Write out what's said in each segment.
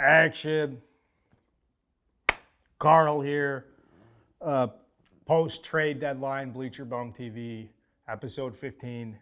Action. Carl here. Post-trade deadline, Bleacher Bum TV, episode 15.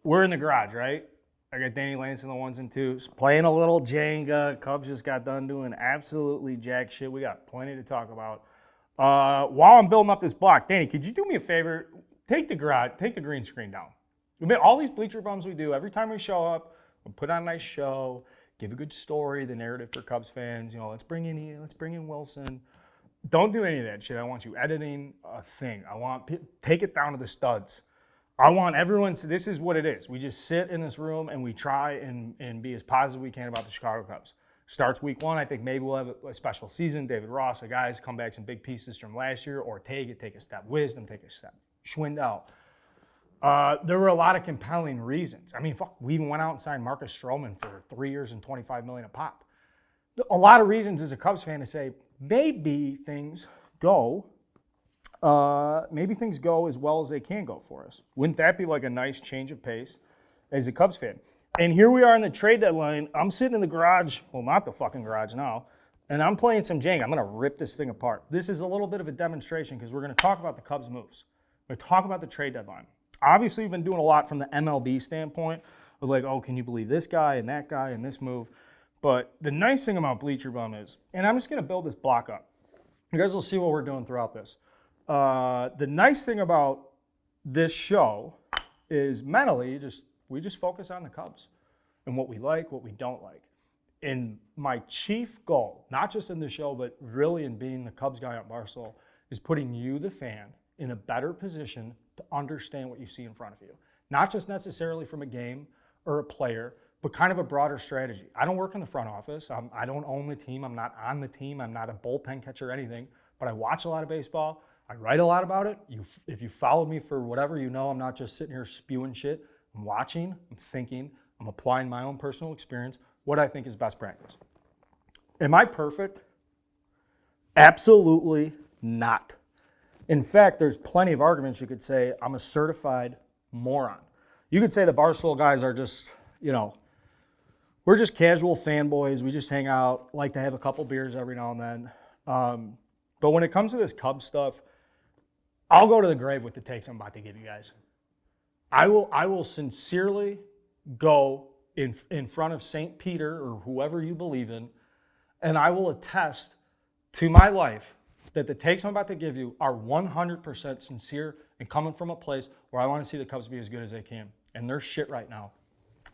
We're in the garage, right? I got Danny Lance in the ones and twos, playing a little Jenga. Cubs just got done doing absolutely jack shit. We got plenty to talk about. While I'm building up this block, Danny, could you do me a favor? Take the green screen down. All these Bleacher Bums we do, every time we show up, we put on a nice show, give a good story, the narrative for Cubs fans. You know, let's bring in Willson. Don't do any of that shit. I want you editing a thing. Take it down to the studs. I want everyone to, this is what it is. We just sit in this room and we try and be as positive as we can about the Chicago Cubs. Starts week one. I think maybe we'll have a special season. David Ross, the guys come back some big pieces from last year, or take a step. Wisdom, take a step. Schwindel. There were a lot of compelling reasons. I mean, we even went out and signed Marcus Stroman for 3 years and $25 million a pop. A lot of reasons as a Cubs fan to say maybe things go as well as they can go for us. Wouldn't that be like a nice change of pace as a Cubs fan? And here we are in the trade deadline. I'm sitting in the garage, well, not the fucking garage now, and I'm playing some Jenga. I'm going to rip this thing apart. This is a little bit of a demonstration because we're going to talk about the Cubs moves. We're going to talk about the trade deadline. Obviously, we've been doing a lot from the MLB standpoint of like, oh, can you believe this guy and that guy and this move? But the nice thing about Bleacher Bum is, and I'm just going to build this block up. You guys will see what we're doing throughout this. The nice thing about this show is mentally, we just focus on the Cubs and what we like, what we don't like. And my chief goal, not just in the show, but really in being the Cubs guy at Barstool, is putting you, the fan, in a better position to understand what you see in front of you. Not just necessarily from a game or a player, but kind of a broader strategy. I don't work in the front office. I don't own the team. I'm not on the team. I'm not a bullpen catcher or anything, but I watch a lot of baseball. I write a lot about it. If you followed me for whatever, you know I'm not just sitting here spewing shit. I'm watching, I'm thinking, I'm applying my own personal experience, what I think is best practice. Am I perfect? Absolutely not. In fact, there's plenty of arguments you could say I'm a certified moron. You could say the Barstool guys are just, we're just casual fanboys. We just hang out, like to have a couple beers every now and then. But when it comes to this Cubs stuff, I'll go to the grave with the takes I'm about to give you guys. I will sincerely go in front of St. Peter or whoever you believe in, and I will attest to my life that the takes I'm about to give you are 100% sincere and coming from a place where I want to see the Cubs be as good as they can. And they're shit right now.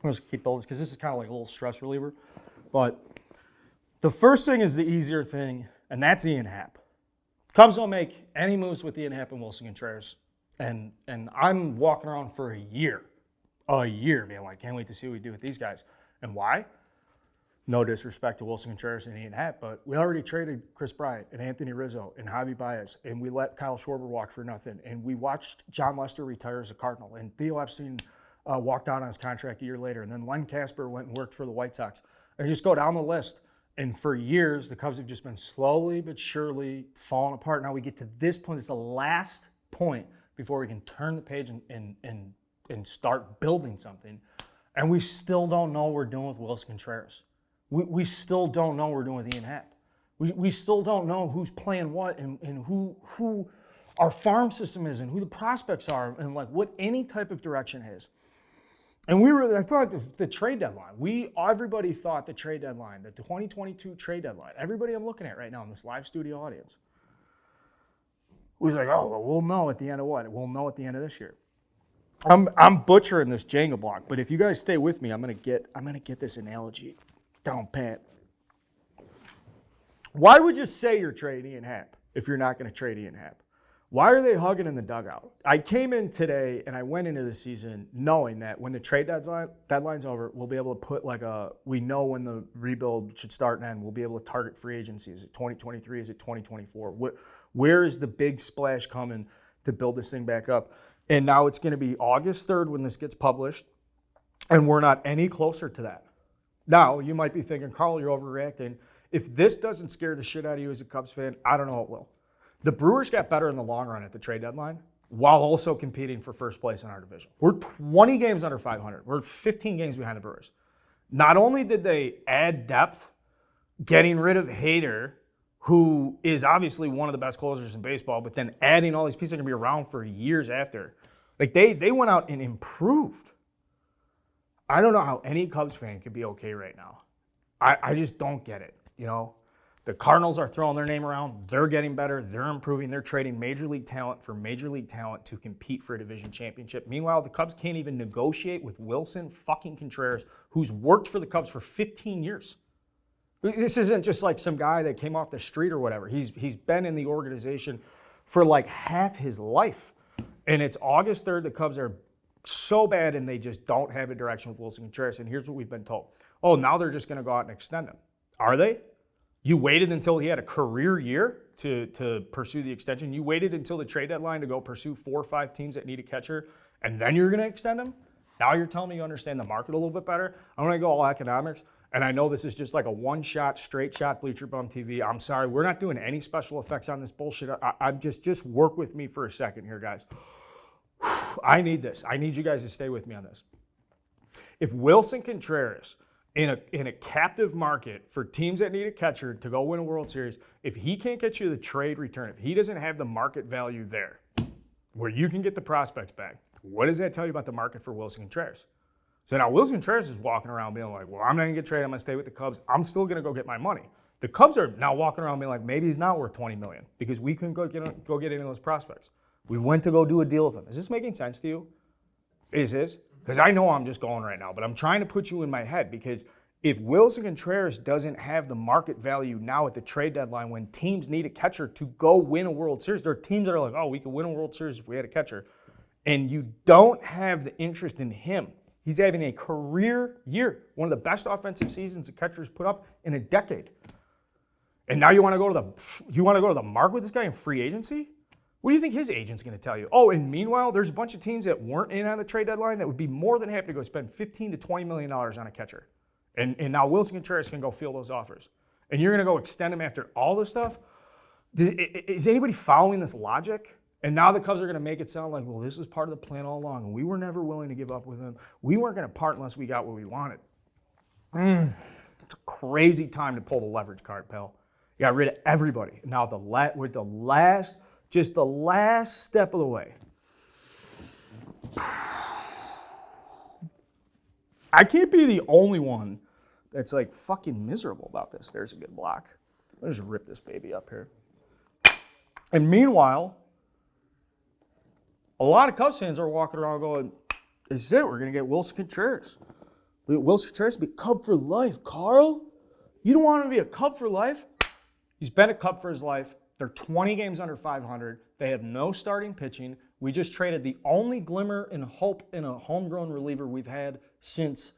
I'm just keep building because this is kind of like a little stress reliever. But the first thing is the easier thing, and that's Ian Happ. Cubs don't make any moves with Ian Happ and Willson Contreras. And I'm walking around for a year being like, can't wait to see what we do with these guys. And why? No disrespect to Willson Contreras and Ian Happ, but we already traded Chris Bryant and Anthony Rizzo and Javi Baez, and we let Kyle Schwarber walk for nothing. And we watched John Lester retire as a Cardinal, and Theo Epstein walked out on his contract a year later. And then Len Casper went and worked for the White Sox. And you just go down the list. And for years, the Cubs have just been slowly but surely falling apart. Now we get to this point. It's the last point before we can turn the page and start building something. And we still don't know what we're doing with Willson Contreras. We still don't know what we're doing with Ian Happ. We still don't know who's playing what and who our farm system is and who the prospects are and like what any type of direction is. And I thought the trade deadline, everybody thought the trade deadline, the 2022 trade deadline, everybody I'm looking at right now in this live studio audience was like, oh, well, we'll know at the end of what? We'll know at the end of this year. I'm butchering this Jenga block, but if you guys stay with me, I'm gonna get this analogy down pat. Why would you say you're trading Ian Happ if you're not gonna trade Ian Happ? Why are they hugging in the dugout? I came in today and I went into the season knowing that when the trade deadline's over, we'll be able to put we know when the rebuild should start and end. We'll be able to target free agency. Is it 2023? Is it 2024? Where is the big splash coming to build this thing back up? And now it's going to be August 3rd when this gets published, and we're not any closer to that. Now, you might be thinking, Carl, you're overreacting. If this doesn't scare the shit out of you as a Cubs fan, I don't know what will. The Brewers got better in the long run at the trade deadline while also competing for first place in our division. We're 20 games under 500. We're 15 games behind the Brewers. Not only did they add depth getting rid of Hader, who is obviously one of the best closers in baseball, but then adding all these pieces that are going to be around for years after. Like, they went out and improved. I don't know how any Cubs fan could be okay right now. I just don't get it, you know? The Cardinals are throwing their name around. They're getting better. They're improving. They're trading major league talent for major league talent to compete for a division championship. Meanwhile, the Cubs can't even negotiate with Willson fucking Contreras, who's worked for the Cubs for 15 years. This isn't just like some guy that came off the street or whatever. He's been in the organization for like half his life. And it's August 3rd. The Cubs are so bad and they just don't have a direction with Willson Contreras. And here's what we've been told. Oh, now they're just going to go out and extend him. Are they? You waited until he had a career year to pursue the extension. You waited until the trade deadline to go pursue 4 or 5 teams that need a catcher, and then you're going to extend him? Now you're telling me you understand the market a little bit better? I'm going to go all economics, and I know this is just like a one-shot, straight shot Bleacher Bum TV. I'm sorry, we're not doing any special effects on this bullshit. I just work with me for a second here, guys. I need this. I need you guys to stay with me on this. If Willson Contreras, in a captive market for teams that need a catcher to go win a World Series, if he can't get you the trade return, if he doesn't have the market value there where you can get the prospects back, what does that tell you about the market for Willson Contreras? So now Willson Contreras is walking around being like, well, I'm not going to get traded. I'm going to stay with the Cubs. I'm still going to go get my money. The Cubs are now walking around being like, maybe he's not worth $20 million because we couldn't go get any of those prospects. We went to go do a deal with him. Is this making sense to you? Is this? Because I know I'm just going right now, but I'm trying to put you in my head because if Willson Contreras doesn't have the market value now at the trade deadline when teams need a catcher to go win a World Series, there are teams that are like, oh, we could win a World Series if we had a catcher, and you don't have the interest in him. He's having a career year, one of the best offensive seasons a catcher's put up in a decade. And now you want to go to the market with this guy in free agency? What do you think his agent's going to tell you? Oh, and meanwhile, there's a bunch of teams that weren't in on the trade deadline that would be more than happy to go spend $15 to $20 million on a catcher. And now Willson Contreras can go field those offers. And you're going to go extend him after all this stuff? Is anybody following this logic? And now the Cubs are going to make it sound like, well, this was part of the plan all along, and we were never willing to give up with him. We weren't going to part unless we got what we wanted. It's a crazy time to pull the leverage card, pal. You got rid of everybody. Now we're the last step of the way. I can't be the only one that's like fucking miserable about this. There's a good block. Let's just rip this baby up here. And meanwhile, a lot of Cubs fans are walking around going, this is it, we're going to get Willson Contreras. Willson Contreras be a Cub for life. Carl, you don't want him to be a Cub for life? He's been a Cub for his life. They're 20 games under 500. They have no starting pitching. We just traded the only glimmer and hope in a homegrown reliever we've had since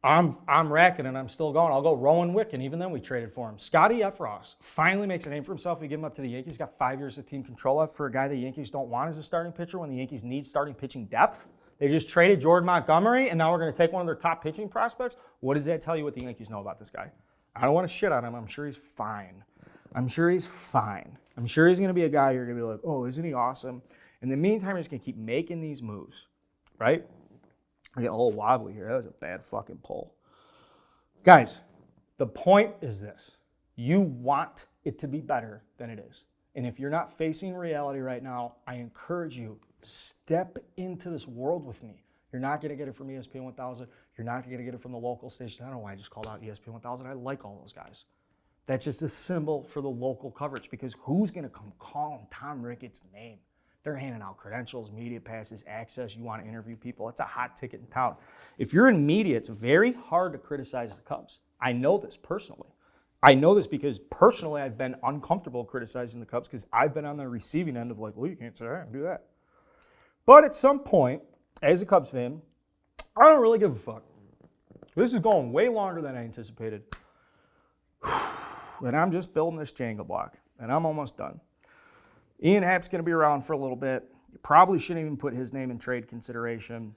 I'm racking and I'm still going. I'll go Rowan Wick, and even then we traded for him. Scotty Efros finally makes a name for himself. We give him up to the Yankees. Got 5 years of team control left for a guy the Yankees don't want as a starting pitcher when the Yankees need starting pitching depth. They just traded Jordan Montgomery, and now we're going to take one of their top pitching prospects. What does that tell you what the Yankees know about this guy? I don't want to shit on him. I'm sure he's fine. I'm sure he's going to be a guy you're going to be like, oh, isn't he awesome? In the meantime, he's going to keep making these moves, right? I get a little wobbly here. That was a bad fucking pull. Guys, the point is this. You want it to be better than it is. And if you're not facing reality right now, I encourage you, step into this world with me. You're not going to get it from ESPN 1000. You're not going to get it from the local station. I don't know why I just called out ESPN 1000. I like all those guys. That's just a symbol for the local coverage because who's going to come calling Tom Ricketts' name? They're handing out credentials, media passes, access. You want to interview people. It's a hot ticket in town. If you're in media, it's very hard to criticize the Cubs. I know this personally. I know this because personally I've been uncomfortable criticizing the Cubs because I've been on the receiving end of like, well, you can't say that and do that. But at some point, as a Cubs fan, I don't really give a fuck. This is going way longer than I anticipated. And I'm just building this Jenga block, and I'm almost done. Ian Happ's going to be around for a little bit. You probably shouldn't even put his name in trade consideration.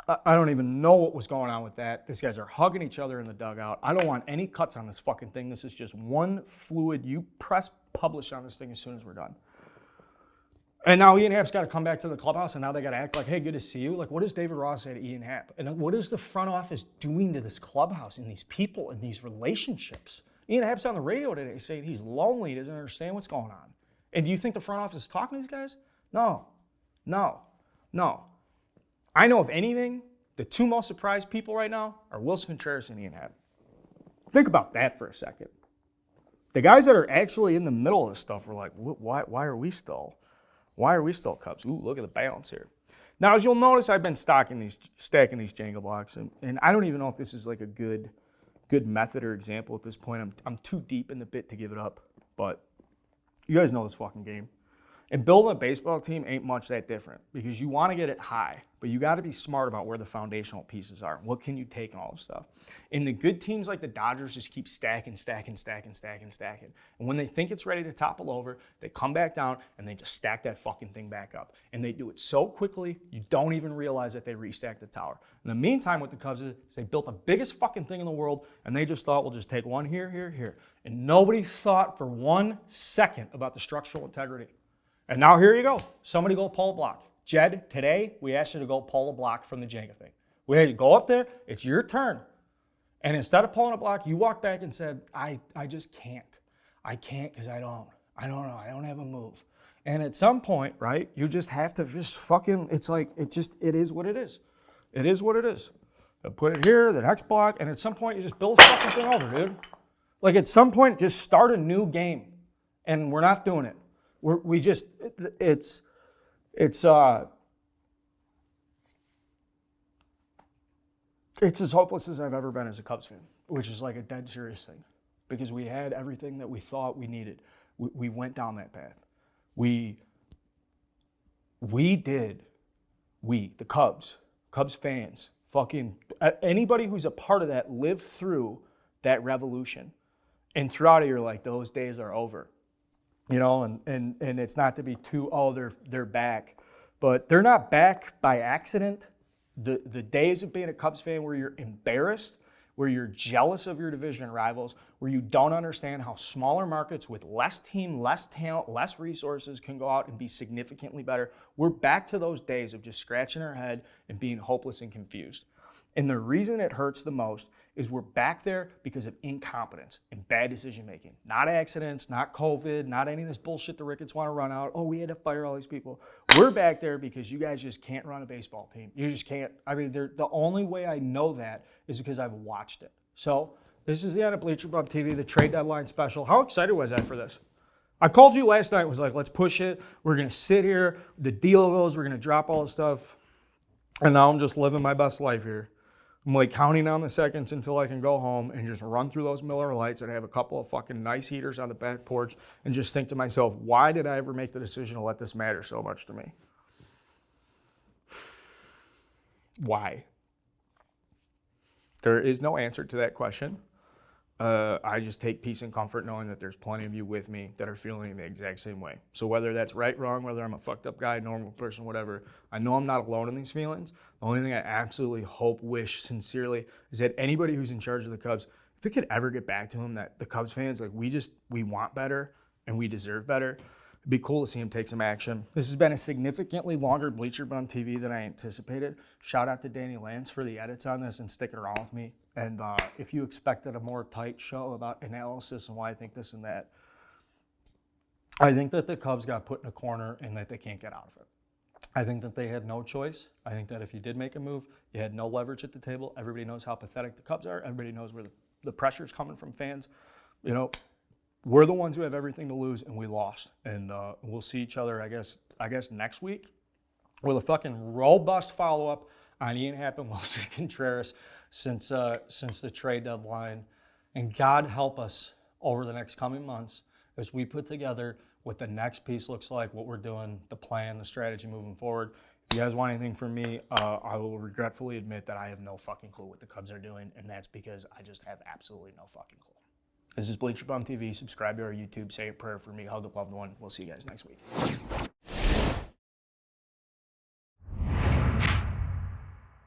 I don't even know what was going on with that. These guys are hugging each other in the dugout. I don't want any cuts on this fucking thing. This is just one fluid. You press publish on this thing as soon as we're done. And now Ian Happ's got to come back to the clubhouse, and now they got to act like, hey, good to see you. Like, what does David Ross say to Ian Happ? And what is the front office doing to this clubhouse and these people and these relationships? Ian Happ's on the radio today saying he's lonely, he doesn't understand what's going on. And do you think the front office is talking to these guys? No. I know, if anything, the two most surprised people right now are Willson Contreras and Ian Happ. Think about that for a second. The guys that are actually in the middle of this stuff were like, why are we still Cubs? Ooh, look at the balance here. Now, as you'll notice, I've been stacking these Jenga blocks, and I don't even know if this is like a good method or example at this point. I'm too deep in the bit to give it up, but you guys know this fucking game. And building a baseball team ain't much that different because you want to get it high, but you got to be smart about where the foundational pieces are. What can you take and all this stuff? And the good teams like the Dodgers just keep stacking. And when they think it's ready to topple over, they come back down and they just stack that fucking thing back up. And they do it so quickly, you don't even realize that they restacked the tower. In the meantime, what the Cubs is they built the biggest fucking thing in the world, and they just thought, we'll just take one here. And nobody thought for 1 second about the structural integrity. And now here you go. Somebody go pull a block. Jed, today we asked you to go pull a block from the Jenga thing. We had you go up there. It's your turn. And instead of pulling a block, you walked back and said, I just can't. I can't because I don't know. I don't have a move. And at some point, right, you just have to just fucking, it's like, it is what it is. It is what it is. They'll put it here, the next block, and at some point you just build a fucking thing over, dude. Like at some point, just start a new game. And we're not doing it. It's as hopeless as I've ever been as a Cubs fan, which is like a dead serious thing, because we had everything that we thought we needed. We went down that path. The Cubs fans, fucking anybody who's a part of that lived through that revolution, and throughout it, you're like, those days are over. You know, and it's not to be too, they're back. But they're not back by accident. The days of being a Cubs fan where you're embarrassed, where you're jealous of your division rivals, where you don't understand how smaller markets with less team, less talent, less resources can go out and be significantly better. We're back to those days of just scratching our head and being hopeless and confused. And the reason it hurts the most is we're back there because of incompetence and bad decision-making. Not accidents, not COVID, not any of this bullshit the Ricketts want to run out. Oh, we had to fire all these people. We're back there because you guys just can't run a baseball team. You just can't. I mean, the only way I know that is because I've watched it. So this is the end of Bleacher Bum TV, the trade deadline special. How excited was I for this? I called you last night, was like, let's push it. We're going to sit here. The deal goes. We're going to drop all the stuff. And now I'm just living my best life here. I'm like counting down the seconds until I can go home and just run through those Miller Lights and have a couple of fucking nice heaters on the back porch and just think to myself, why did I ever make the decision to let this matter so much to me? Why? There is no answer to that question. I just take peace and comfort knowing that there's plenty of you with me that are feeling the exact same way. So whether that's right, wrong, whether I'm a fucked up guy, normal person, whatever, I know I'm not alone in these feelings. The only thing I absolutely hope, wish sincerely is that anybody who's in charge of the Cubs, if it could ever get back to them that the Cubs fans, like we want better and we deserve better, it'd be cool to see them take some action. This has been a significantly longer Bleacher Bum TV than I anticipated. Shout out to Danny Lance for the edits on this and sticking around with me. And if you expected a more tight show about analysis and why I think this and that, I think that the Cubs got put in a corner and that they can't get out of it. I think that they had no choice. I think that if you did make a move, you had no leverage at the table. Everybody knows how pathetic the Cubs are. Everybody knows where the pressure's coming from fans. You know, we're the ones who have everything to lose, and we lost. And we'll see each other, I guess next week with a fucking robust follow-up on Ian Happ and Willson Contreras since the trade deadline. And God help us over the next coming months as we put together what the next piece looks like, what we're doing, the plan, the strategy moving forward. If you guys want anything from me, I will regretfully admit that I have no fucking clue what the Cubs are doing, and that's because I just have absolutely no fucking clue. This is Bleacher Bum TV. Subscribe to our YouTube. Say a prayer for me. Hug a loved one. We'll see you guys next week.